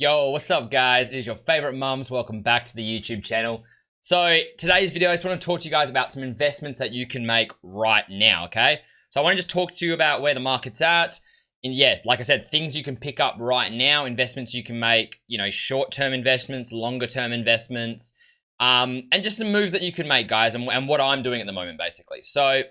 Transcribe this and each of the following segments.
Yo, what's up guys? It is your favorite mums. Welcome back to the YouTube channel. So today's video, I just want to talk to you guys about some investments that you can make right now, okay? So I want to just talk to you about where the market's at. And yeah, like I said, things you can pick up right now, investments you can make, short-term investments, longer-term investments, and just some moves that you can make, guys, and what I'm doing at the moment, basically. So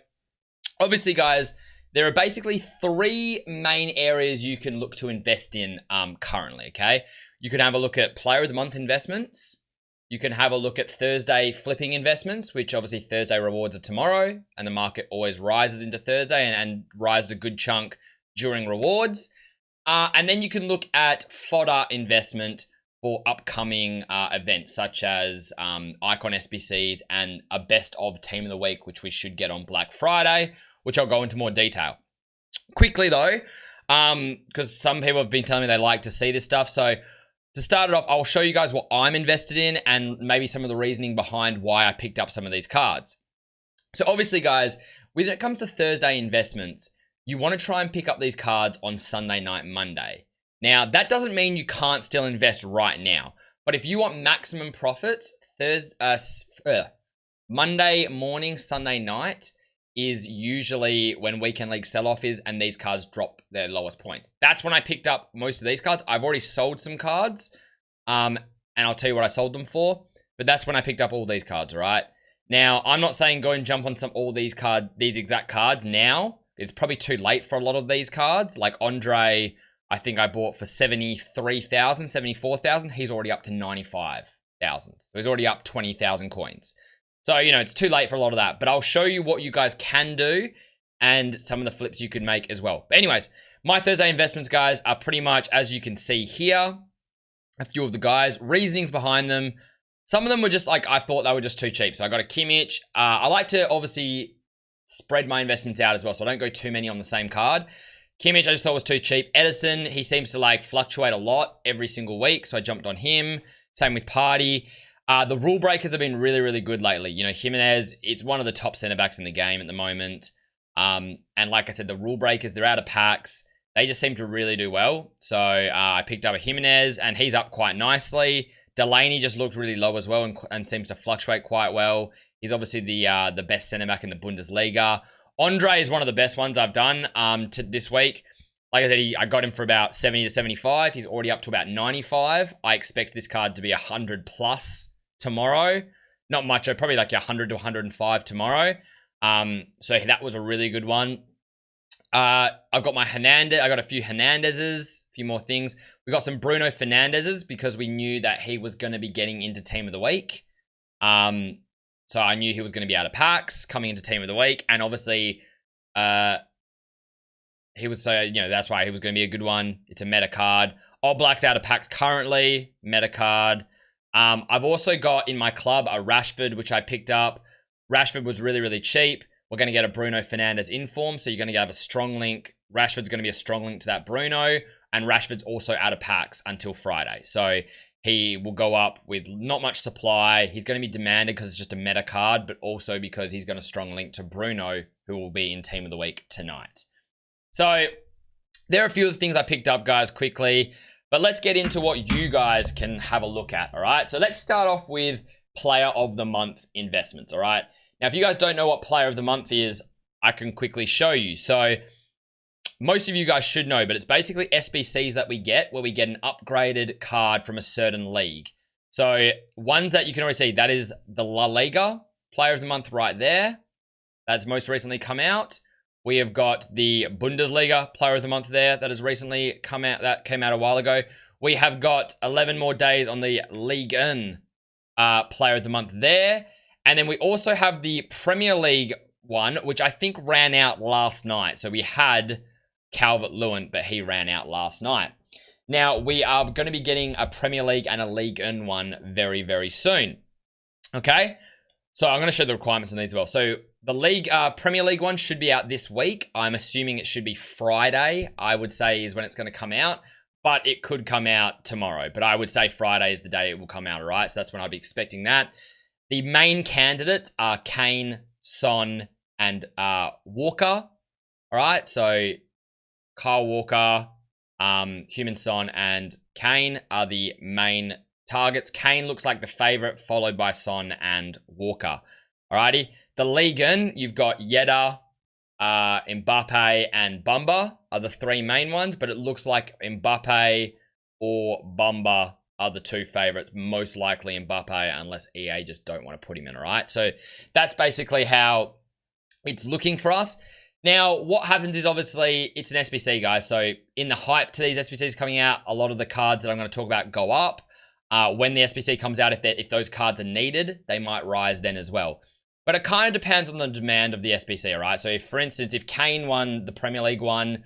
obviously, guys, there are basically three main areas you can look to invest in currently, okay? You can have a look at Player of the Month investments. You can have a look at Thursday flipping investments, which obviously Thursday rewards are tomorrow, and the market always rises into Thursday and rises a good chunk during rewards. And then you can look at fodder investment for upcoming events, such as Icon SBCs and a best of team of the week, which we should get on Black Friday, which I'll go into more detail. Quickly though, because some people have been telling me they like to see this stuff. So to start it off, I'll show you guys what I'm invested in and maybe some of the reasoning behind why I picked up some of these cards. So obviously, guys, when it comes to Thursday investments, you want to try and pick up these cards on Sunday night, Monday. Now, that doesn't mean you can't still invest right now. But if you want maximum profits, Monday morning, Sunday night is usually when weekend league sell-off is and these cards drop their lowest points. That's when I picked up most of these cards. I've already sold some cards, and I'll tell you what I sold them for, but that's when I picked up all these cards, all right? Now, I'm not saying go and jump on these exact cards now. It's probably too late for a lot of these cards. Like Andre, I think I bought for 73,000, 74,000. He's already up to 95,000. So he's already up 20,000 coins. So, it's too late for a lot of that, but I'll show you what you guys can do and some of the flips you can make as well. But anyways, my Thursday investments, guys, are pretty much, as you can see here, a few of the guys, reasonings behind them. Some of them were just like, I thought they were just too cheap. So I got a Kimmich. I like to obviously spread my investments out as well, so I don't go too many on the same card. Kimmich, I just thought was too cheap. Edison, he seems to fluctuate a lot every single week, so I jumped on him. Same with Party. The rule breakers have been really, really good lately. Jimenez, it's one of the top center backs in the game at the moment. And like I said, the rule breakers, they're out of packs. They just seem to really do well. So I picked up a Jimenez, and he's up quite nicely. Delaney just looked really low as well and seems to fluctuate quite well. He's obviously the best center back in the Bundesliga. Andre is one of the best ones I've done this week. Like I said, I got him for about 70 to 75. He's already up to about 95. I expect this card to be 100 plus tomorrow. Not much, probably like 100 to 105 tomorrow. So that was a really good one. I've got my Hernandez. I got a few Hernandezes, a few more things. We got some Bruno Fernandezes because we knew that he was going to be getting into Team of the Week. So I knew he was going to be out of packs coming into Team of the Week. And obviously, he was that's why he was going to be a good one. It's a meta card. All Black's out of packs currently. Meta card. I've also got in my club a Rashford, which I picked up. Rashford was really, really cheap. We're going to get a Bruno Fernandez inform, so you're going to have a strong link. Rashford's going to be a strong link to that Bruno, and Rashford's also out of packs until Friday. So he will go up with not much supply. He's going to be demanded because it's just a meta card, but also because he's got a strong link to Bruno, who will be in Team of the Week tonight. So there are a few of the things I picked up, guys, quickly. But let's get into what you guys can have a look at, all right? So let's start off with Player of the Month investments, all right? Now, if you guys don't know what Player of the Month is, I can quickly show you. So most of you guys should know, but it's basically SBCs that we get where we get an upgraded card from a certain league. So ones that you can already see, that is the La Liga Player of the Month right there. That's most recently come out. We have got the Bundesliga Player of the Month there that has recently come out. That came out a while ago. We have got 11 more days on the Liga Player of the Month there. And then we also have the Premier League one, which I think ran out last night. So we had Calvert-Lewin, but he ran out last night. Now, we are going to be getting a Premier League and a Liga one very, very soon. Okay? So I'm going to show the requirements on these as well. So the Premier League one should be out this week. I'm assuming it should be Friday, I would say, is when it's going to come out. But it could come out tomorrow. But I would say Friday is the day it will come out, all right? So that's when I'd be expecting that. The main candidates are Kane, Son, and Walker. All right? So Kyle Walker, Human Son and Kane are the main targets. Kane looks like the favorite, followed by Son and Walker. Alrighty. The Ligan, you've got Yedda, Mbappe, and Bamba are the three main ones, but it looks like Mbappe or Bamba are the two favorites. Most likely Mbappe, unless EA just don't want to put him in, alright? So that's basically how it's looking for us. Now, what happens is obviously it's an SBC, guys. So in the hype to these SBCs coming out, a lot of the cards that I'm going to talk about go up. When the SBC comes out, if those cards are needed, they might rise then as well. But it kind of depends on the demand of the SBC, all right? So if, for instance, if Kane won the Premier League one,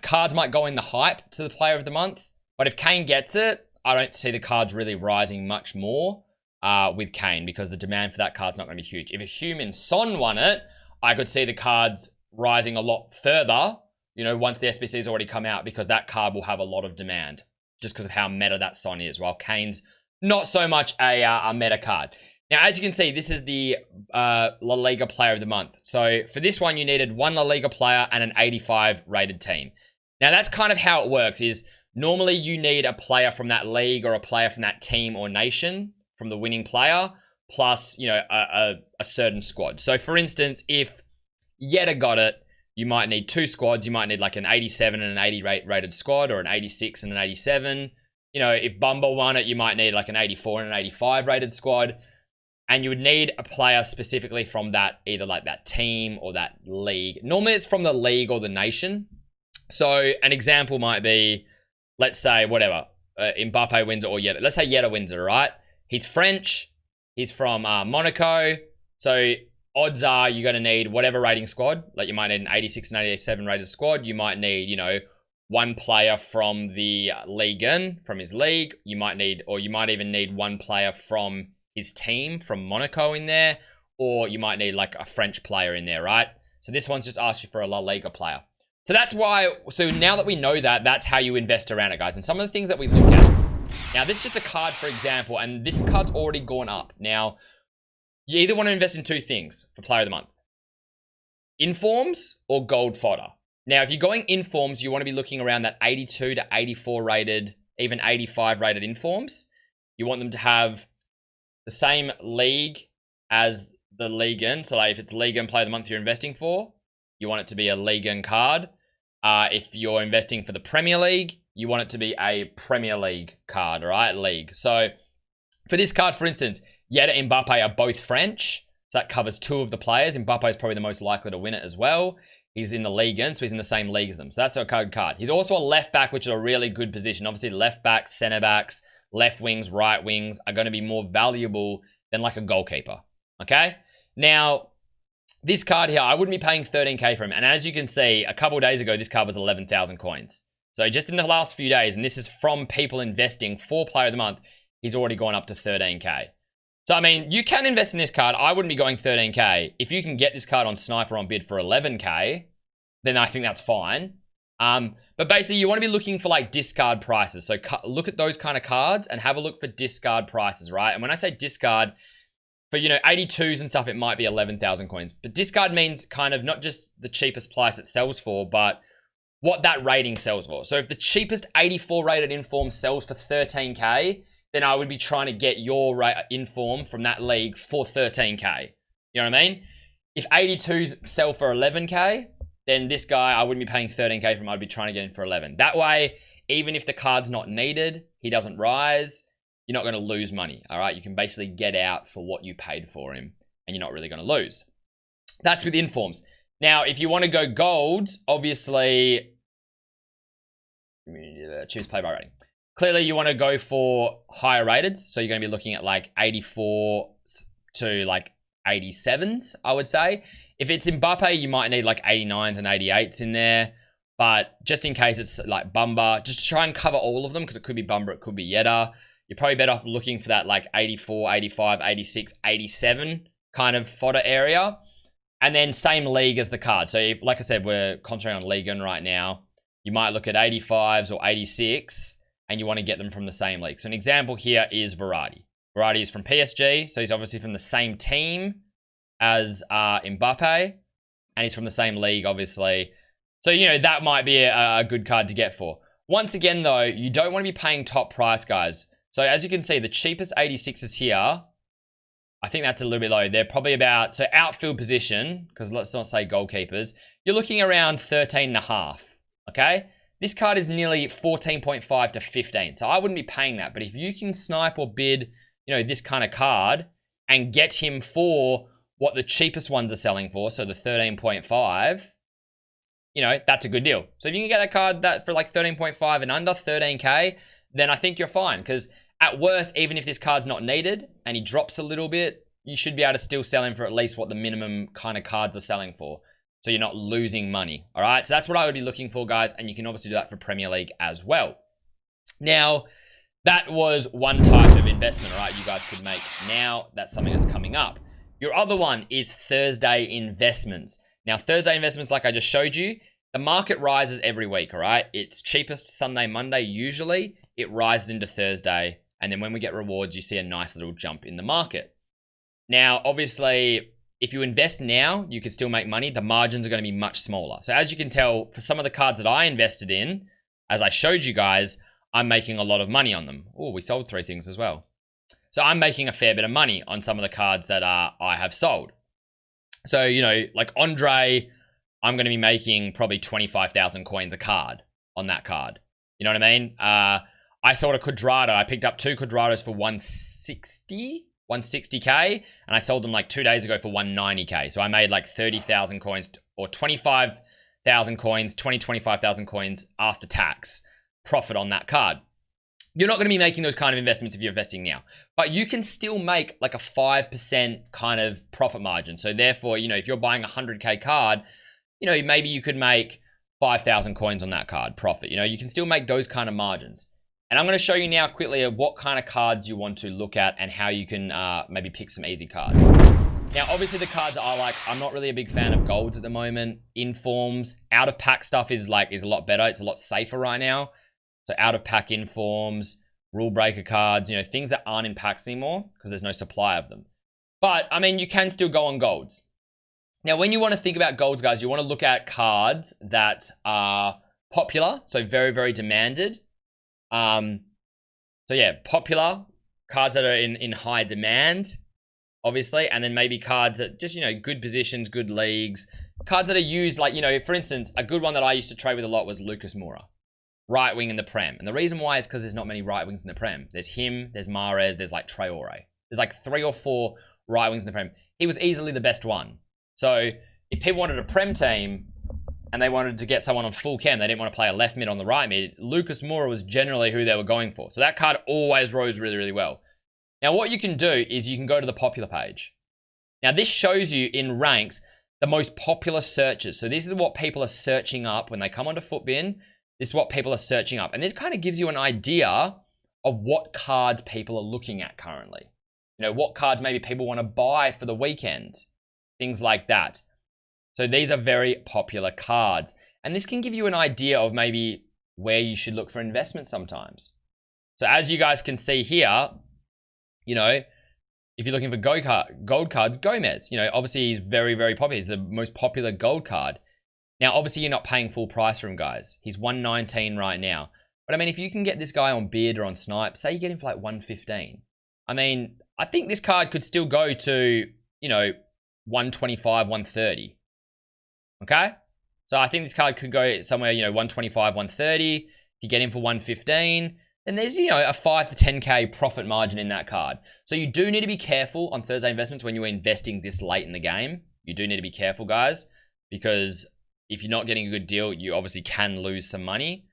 cards might go in the hype to the Player of the Month. But if Kane gets it, I don't see the cards really rising much more with Kane, because the demand for that card's not going to be huge. If a Human Son won it, I could see the cards rising a lot further, you know, once the SBC's already come out, because that card will have a lot of demand just because of how meta that Son is, while Kane's not so much a meta card. Now, as you can see, this is the La Liga Player of the Month. So for this one, you needed one La Liga player and an 85 rated team. Now, that's kind of how it works, is normally you need a player from that league or a player from that team or nation from the winning player, plus, you know, a certain squad. So for instance, if Yedda got it, you might need two squads. You might need like an 87 and an 80 rated squad, or an 86 and an 87. You know, if Bumble won it, you might need like an 84 and an 85 rated squad. And you would need a player specifically from that, either like that team or that league. Normally it's from the league or the nation. So an example might be, let's say, whatever, Mbappe wins it or Yedda. Let's say Yedda wins it, all right? He's French. He's from Monaco. So odds are you're going to need whatever rating squad. Like you might need an 86 and 87 rated squad. You might need, you know, one player from the Ligue, from his league. You might need, or you might even need one player from his team from Monaco in there, or you might need like a French player in there, right? So this one's just asked you for a La Liga player. So that's why, so now that we know that, that's how you invest around it, guys. And some of the things that we look at. Now, this is just a card, for example, and this card's already gone up. Now, you either want to invest in two things for Player of the Month: informs or gold fodder. Now, if you're going informs, you want to be looking around that 82 to 84 rated, even 85 rated informs. You want them to have the same league as the Ligue. So like if it's Ligue Player of the Month you're investing for, you want it to be a Ligue card. If you're investing for the Premier League, you want it to be a Premier League card, all right? League. So for this card, for instance, Yedda and Mbappe are both French. So that covers two of the players. Mbappe is probably the most likely to win it as well. He's in the Ligue, so he's in the same league as them. So that's a card. He's also a left back, which is a really good position. Obviously, left backs, centre backs, left wings, right wings are going to be more valuable than like a goalkeeper, okay? Now, this card here, I wouldn't be paying 13k for him. And as you can see, a couple of days ago, this card was 11,000 coins. So just in the last few days, and this is from people investing for Player of the Month, he's already gone up to 13k. So, I mean, you can invest in this card. I wouldn't be going 13k. If you can get this card on Sniper on bid for 11k, then I think that's fine. But basically, you want to be looking for like discard prices. So look at those kind of cards and have a look for discard prices, right? And when I say discard, for, you know, 82s and stuff, it might be 11,000 coins. But discard means kind of not just the cheapest price it sells for, but what that rating sells for. So if the cheapest 84 rated inform sells for 13k, then I would be trying to get your inform from that league for 13k. You know what I mean? If 82s sell for 11k, then this guy, I wouldn't be paying 13k for him. I'd be trying to get him for 11. That way, even if the card's not needed, he doesn't rise, you're not going to lose money, all right? You can basically get out for what you paid for him, and you're not really going to lose. That's with informs. Now, if you want to go golds, obviously, choose play by rating. Clearly, you want to go for higher rated, so you're going to be looking at like 84 to like 87s, I would say. If it's Mbappe, you might need like 89s and 88s in there. But just in case it's like Bamba, just try and cover all of them, because it could be Bamba, it could be Yedda. You're probably better off looking for that like 84, 85, 86, 87 kind of fodder area. And then same league as the card. So if, like I said, we're concentrating on Liga right now. You might look at 85s or 86, and you want to get them from the same league. So an example here is Verratti. Verratti is from PSG, so he's obviously from the same team as Mbappe, and he's from the same league, obviously. So, that might be a good card to get for. Once again, though, you don't want to be paying top price, guys. So, as you can see, the cheapest 86s here, I think that's a little bit low. They're probably about, so outfield position, because let's not say goalkeepers, you're looking around 13.5, okay? This card is nearly 14.5 to 15, so I wouldn't be paying that. But if you can snipe or bid, this kind of card and get him for what the cheapest ones are selling for, so the 13.5, that's a good deal. So if you can get that card for like 13.5 and under, 13k, then I think you're fine. Because at worst, even if this card's not needed and he drops a little bit, you should be able to still sell him for at least what the minimum kind of cards are selling for. So you're not losing money. All right. So that's what I would be looking for, guys. And you can obviously do that for Premier League as well. Now, that was one type of investment, all right, you guys could make. Now, that's something that's coming up. Your other one is Thursday investments. Now, Thursday investments, like I just showed you, the market rises every week, all right? It's cheapest Sunday, Monday, usually. It rises into Thursday. And then when we get rewards, you see a nice little jump in the market. Now, obviously, if you invest now, you can still make money. The margins are going to be much smaller. So as you can tell, for some of the cards that I invested in, as I showed you guys, I'm making a lot of money on them. Oh, we sold 3 things as well. So I'm making a fair bit of money on some of the cards that I have sold. So, like Andre, I'm going to be making probably 25,000 coins a card on that card. You know what I mean? I sold a Quadrado. I picked up 2 Quadrados for 160k, and I sold them like 2 days ago for 190k. So I made like 30,000 coins or 25,000 coins, 25,000 coins after tax profit on that card. You're not going to be making those kind of investments if you're investing now, but you can still make like a 5% kind of profit margin. So therefore, if you're buying a 100k card, maybe you could make 5,000 coins on that card profit. You can still make those kind of margins. And I'm going to show you now quickly what kind of cards you want to look at and how you can maybe pick some easy cards. Now, obviously the cards I like, I'm not really a big fan of golds at the moment. Informs, out of pack stuff is a lot better. It's a lot safer right now. So out of pack informs, rule breaker cards, things that aren't in packs anymore because there's no supply of them. But I mean, you can still go on golds. Now, when you want to think about golds, guys, you want to look at cards that are popular. So very, very demanded. So yeah, popular cards that are in high demand, obviously. And then maybe cards that just, good positions, good leagues, cards that are used like, for instance, a good one that I used to trade with a lot was Lucas Moura. Right wing in the Prem. And the reason why is because there's not many right wings in the Prem. There's him, there's Mahrez, there's like Traore. There's like 3 or 4 right wings in the Prem. He was easily the best one. So if people wanted a Prem team and they wanted to get someone on full chem, they didn't want to play a left mid on the right mid, Lucas Moura was generally who they were going for. So that card always rose really, really well. Now what you can do is you can go to the popular page. Now this shows you in ranks the most popular searches. So this is what people are searching up when they come onto Futbin. This is what people are searching up. And this kind of gives you an idea of what cards people are looking at currently. What cards maybe people want to buy for the weekend. Things like that. So these are very popular cards. And this can give you an idea of maybe where you should look for investment sometimes. So as you guys can see here, if you're looking for gold cards, Gomez, obviously he's very, very popular. He's the most popular gold card. Now, obviously, you're not paying full price for him, guys. He's 119 right now. But, I mean, if you can get this guy on bid or on snipe, say you get him for like 115. I mean, I think this card could still go to, 125, 130. Okay? So, I think this card could go somewhere, 125, 130. If you get him for 115, then there's, a 5 to 10k profit margin in that card. So, you do need to be careful on Thursday investments when you're investing this late in the game. You do need to be careful, guys, because if you're not getting a good deal, you obviously can lose some money.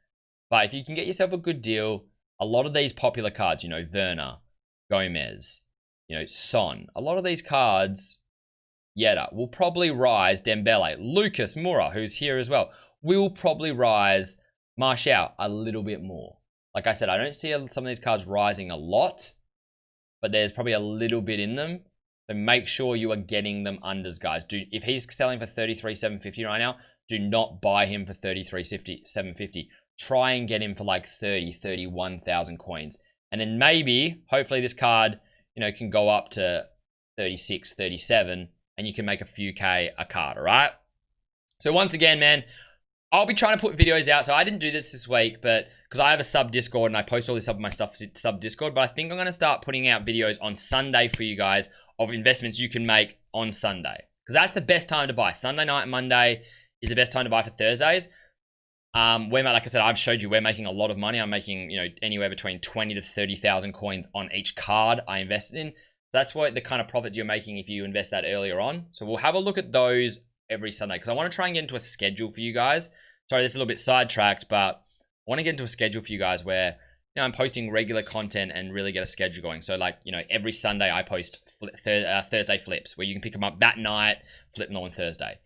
But if you can get yourself a good deal, a lot of these popular cards, Werner, Gomez, Son, a lot of these cards, Yedda, will probably rise. Dembele, Lucas Moura, who's here as well, will probably rise. Martial, a little bit more. Like I said, I don't see some of these cards rising a lot, but there's probably a little bit in them. So make sure you are getting them unders, guys. If he's selling for 33,750 right now, do not buy him for 33,750. Try and get him for like 30, 31,000 coins. And then maybe, hopefully this card, can go up to 36, 37, and you can make a few K a card, all right? So once again, man, I'll be trying to put videos out. So I didn't do this week, but because I have a sub Discord and I post all this of my stuff sub Discord. But I think I'm going to start putting out videos on Sunday for you guys of investments you can make on Sunday, because that's the best time to buy. Sunday night and Monday is the best time to buy for Thursdays. Like I said, I've showed you we're making a lot of money. I'm making, anywhere between 20 to 30,000 coins on each card I invested in. That's what the kind of profits you're making if you invest that earlier on. So we'll have a look at those every Sunday, because I want to try and get into a schedule for you guys. Sorry, this is a little bit sidetracked, but I want to get into a schedule for you guys where, I'm posting regular content and really get a schedule going. So like, every Sunday I post Thursday flips where you can pick them up that night, flip them on Thursday.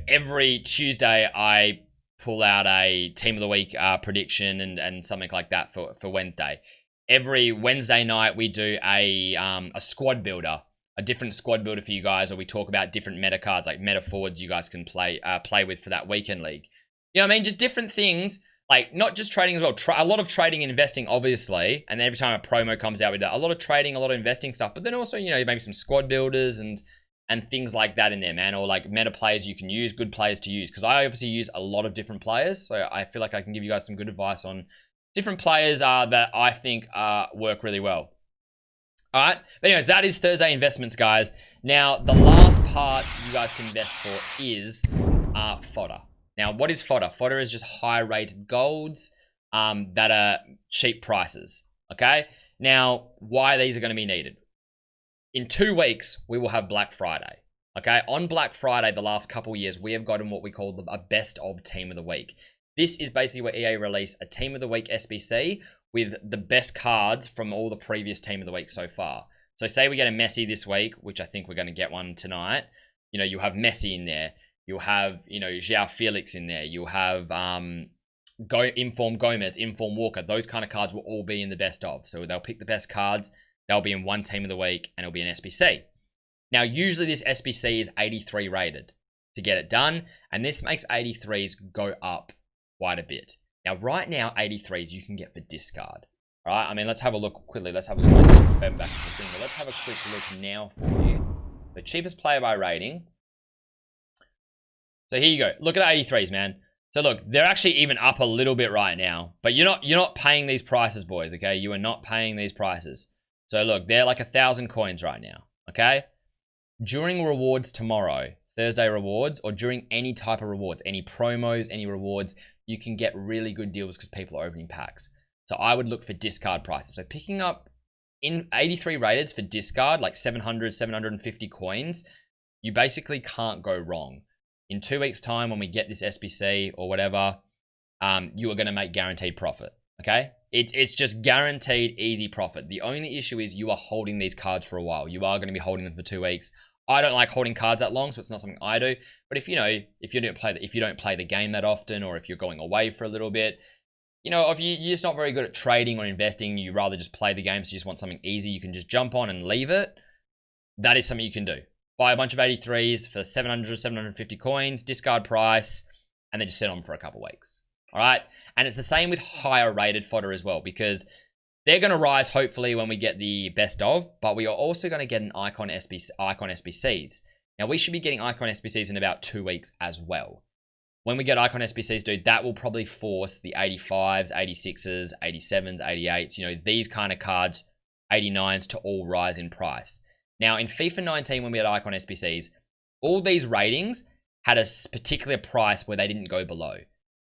Every Tuesday I pull out a team of the week prediction and something like that for Wednesday. Every Wednesday night we do a squad builder, a different squad builder for you guys, or we talk about different meta cards, like meta forwards you guys can play with for that weekend league. You know what I mean? Just different things, like not just trading as well. A lot of trading and investing, obviously, and every time a promo comes out, we do a lot of trading, a lot of investing stuff, but then also, maybe some squad builders and things like that in there, man, or like meta players you can use, good players to use, because I obviously use a lot of different players, so I feel like I can give you guys some good advice on different players that I think work really well. All right, but anyways, that is Thursday investments, guys. Now, the last part you guys can invest for is fodder. Now, what is fodder? Fodder is just high-rated golds that are cheap prices, okay? Now, why these are going to be needed? In 2 weeks, we will have Black Friday, okay? On Black Friday, the last couple of years, we have gotten what we call a best of team of the week. This is basically where EA release a team of the week SBC with the best cards from all the previous team of the week so far. So say we get a Messi this week, which I think we're going to get one tonight. You'll have Messi in there. You'll have, João Felix in there. You'll have Inform Gomez, Inform Walker. Those kind of cards will all be in the best of. So they'll pick the best cards. They'll be in one team of the week and it'll be an SBC. Now, usually this SBC is 83 rated to get it done. And this makes 83s go up quite a bit. Now, right now, 83s you can get for discard. All right, I mean, let's have a look quickly. Let's have a look. Back to the thing, but let's have a quick look now for you. The cheapest player by rating. So here you go. Look at the 83s, man. So look, they're actually even up a little bit right now, but you're not paying these prices, boys. Okay, you are not paying these prices. So look, they're like 1,000 coins right now. Okay, during rewards tomorrow, Thursday rewards, or during any type of rewards, any promos, any rewards, you can get really good deals because people are opening packs. So I would look for discard prices. So picking up in 83 rated for discard, like 700, 750 coins, you basically can't go wrong. In 2 weeks' time, when we get this SBC or whatever, you are going to make guaranteed profit. Okay, it's just guaranteed easy profit. The only issue is you are holding these cards for a while. You are going to be holding them for 2 weeks. I don't like holding cards that long, so it's not something I do. But if you don't play the game that often, or if you're going away for a little bit, if you're just not very good at trading or investing, you rather just play the game, so you just want something easy, you can just jump on and leave it. That is something you can do. Buy a bunch of 83s for 700, 750 coins, discard price, and then just sit on them for a couple weeks. All right, and it's the same with higher rated fodder as well, because they're going to rise hopefully when we get the best of, but we are also going to get an icon SBCs. Now, we should be getting icon SBCs in about 2 weeks as well. When we get icon SBCs, dude, that will probably force the 85s, 86s, 87s, 88s, these kind of cards, 89s to all rise in price. Now, in FIFA 19, when we had icon SBCs, all these ratings had a particular price where they didn't go below.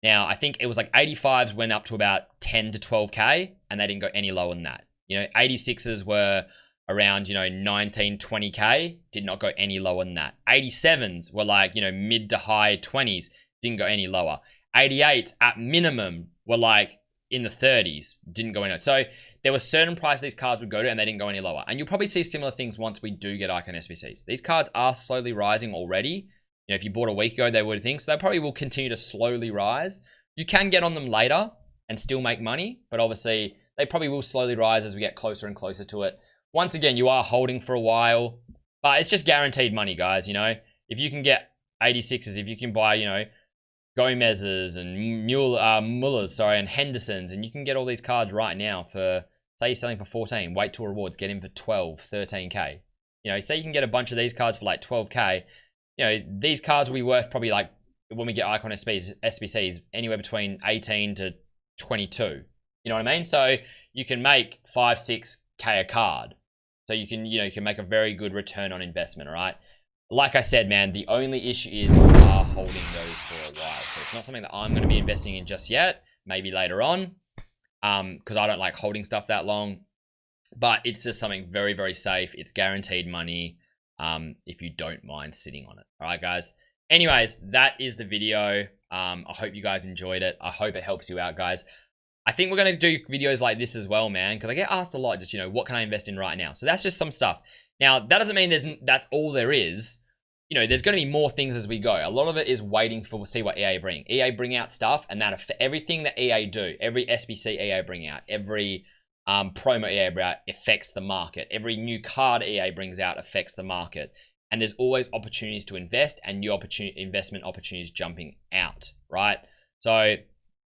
Now, I think it was like 85s went up to about 10 to 12K, and they didn't go any lower than that. 86s were around, 19, 20K, did not go any lower than that. 87s were like, mid to high 20s, didn't go any lower. 88s at minimum were like in the 30s, didn't go any. So there were certain prices these cards would go to, and they didn't go any lower. And you'll probably see similar things once we do get icon SBCs. These cards are slowly rising already. If you bought a week ago, they would think. So they probably will continue to slowly rise. You can get on them later and still make money, but obviously they probably will slowly rise as we get closer and closer to it. Once again, you are holding for a while, but it's just guaranteed money, guys. If you can get 86s, if you can buy, Gomez's and Muller's, and Henderson's, and you can get all these cards right now for, say you're selling for 14, wait till rewards, get in for 12, 13K. Say you can get a bunch of these cards for like 12K. These cards will be worth probably like when we get icon SBCs, anywhere between 18 to 22. You know what I mean? So you can make 5, 6K a card. So you can, you can make a very good return on investment, all right? Like I said, man, the only issue is you are holding those for a while. So it's not something that I'm going to be investing in just yet. Maybe later on, because I don't like holding stuff that long. But it's just something very, very safe. It's guaranteed money if you don't mind sitting on it. All right, guys. Anyways, that is the video. I hope you guys enjoyed it. I hope it helps you out, guys. I think we're going to do videos like this as well, man, because I get asked a lot, just, what can I invest in right now? So that's just some stuff. Now, that doesn't mean that's all there is. There's going to be more things as we go. A lot of it is waiting for, see what EA bring. EA bring out stuff, and that everything that EA do, every SBC EA bring out, every promo EA bring out affects the market. Every new card EA brings out affects the market. And there's always opportunities to invest and new investment opportunities jumping out, right? So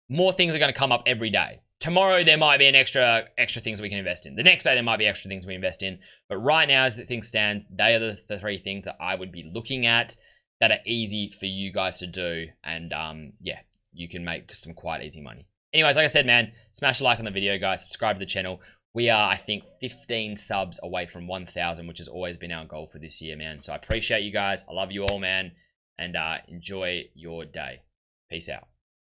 more things are going to come up every day. Tomorrow, there might be an extra things we can invest in. The next day, there might be extra things we invest in. But right now, as things stand, they are the 3 things that I would be looking at that are easy for you guys to do. And yeah, you can make some quite easy money. Anyways, like I said, man, smash a like on the video, guys. Subscribe to the channel. We are, I think, 15 subs away from 1,000, which has always been our goal for this year, man. So I appreciate you guys. I love you all, man. And enjoy your day. Peace out.